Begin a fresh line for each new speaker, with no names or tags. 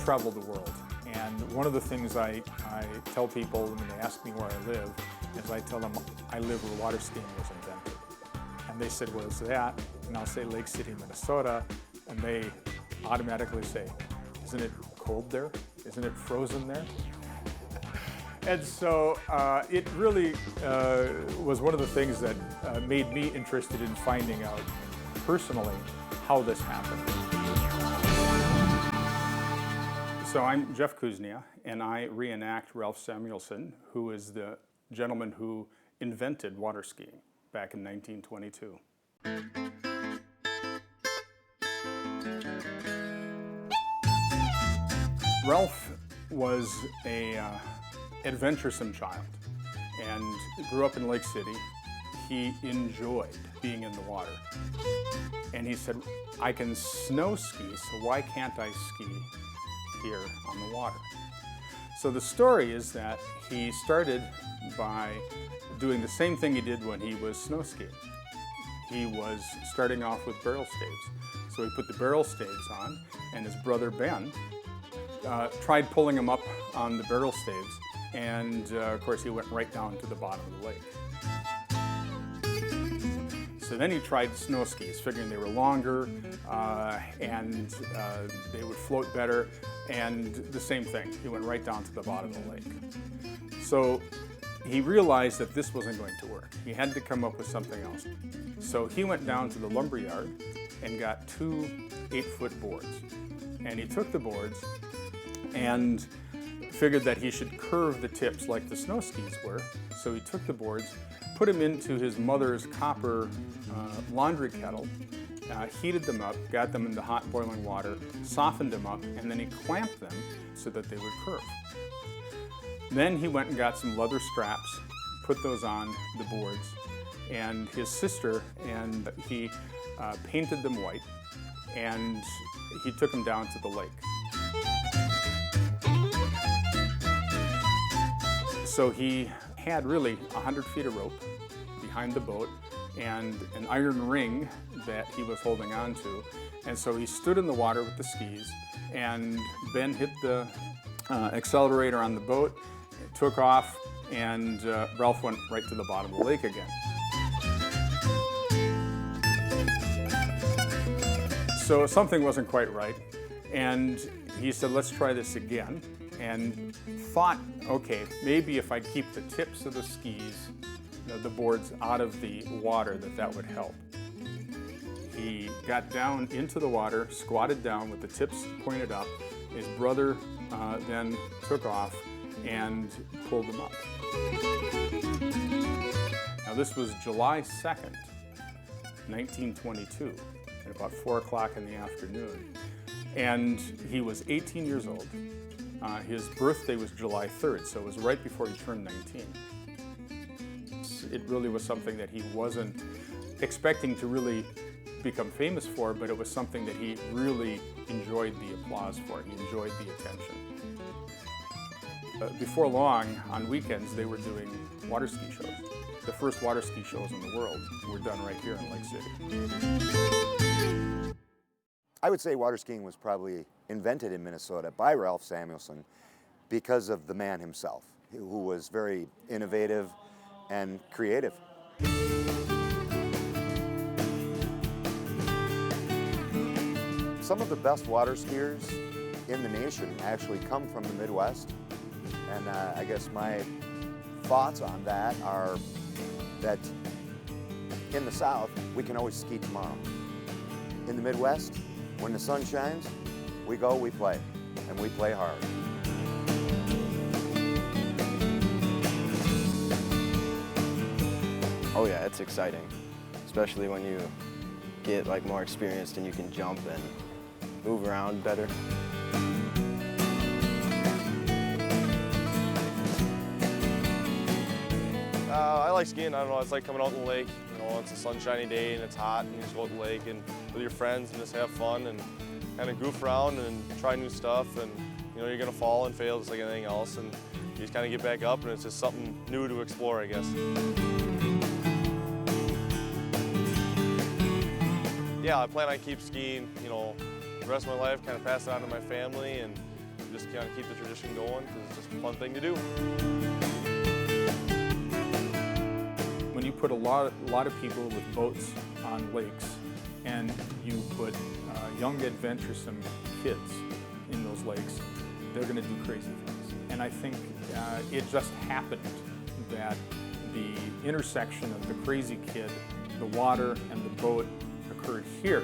travel the world, and one of the things I tell people when they ask me where I live is I tell them I live where water skiing was invented. And they said, where's that? And I'll say Lake City, Minnesota, and they automatically say, isn't it cold there? Isn't it frozen there? And so it really was one of the things that made me interested in finding out personally how this happened. So I'm Jeff Kuznia, and I reenact Ralph Samuelson, who is the gentleman who invented water skiing back in 1922. Ralph was a adventuresome child and grew up in Lake City. He enjoyed being in the water. And he said, I can snow ski, so why can't I ski here on the water? So the story is that he started by doing the same thing he did when he was snow skiing. He was starting off with barrel staves. So he put the barrel staves on, and his brother Ben tried pulling him up on the barrel staves, and of course he went right down to the bottom of the lake. So then he tried snow skis, figuring they were longer and they would float better, and the same thing. He went right down to the bottom of the lake. So he realized that this wasn't going to work. He had to come up with something else. So he went down to the lumber yard and got 2 8-foot boards. And he took the boards and figured that he should curve the tips like the snow skis were. So he took the boards, put them into his mother's copper laundry kettle, heated them up, got them into hot boiling water, softened them up, and then he clamped them so that they would curve. Then he went and got some leather straps, put those on the boards, and his sister and he painted them white, and he took them down to the lake. So he had really 100 feet of rope behind the boat and an iron ring that he was holding on to. And so he stood in the water with the skis, and Ben hit the accelerator on the boat, took off, and Ralph went right to the bottom of the lake again. So something wasn't quite right, and he said, let's try this again, and thought, okay, maybe if I keep the tips of the skis, the boards out of the water, that would help. He got down into the water, squatted down with the tips pointed up. His brother then took off and pulled them up. Now this was July 2nd, 1922, at about 4 o'clock in the afternoon. And he was 18 years old. His birthday was July 3rd, so it was right before he turned 19. It really was something that he wasn't expecting to really become famous for, but it was something that he really enjoyed the applause for. He enjoyed the attention. Before long, on weekends, they were doing water ski shows. The first water ski shows in the world were done right here in Lake City.
I would say water skiing was probably invented in Minnesota by Ralph Samuelson because of the man himself, who was very innovative and creative. Some of the best water skiers in the nation actually come from the Midwest, and I guess my thoughts on that are that in the South, we can always ski tomorrow. In the Midwest, when the sun shines, we go, we play, and we play hard.
Oh yeah, it's exciting, especially when you get like more experienced and you can jump and move around better.
I like skiing. I don't know, it's like coming out in the lake. You know, it's a sunshiny day and it's hot, and you just go out to the lake and with your friends and just have fun and kind of goof around and try new stuff. And you know, you're gonna fall and fail just like anything else, and you just kind of get back up, and it's just something new to explore, I guess. Yeah, I plan on keep skiing, you know, the rest of my life, kind of pass it on to my family and just kind of keep the tradition going because it's just a fun thing to do.
When you put a lot of people with boats on lakes and you put young adventuresome kids in those lakes, they're going to do crazy things. And I think it just happened that the intersection of the crazy kid, the water, and the boat occurred here.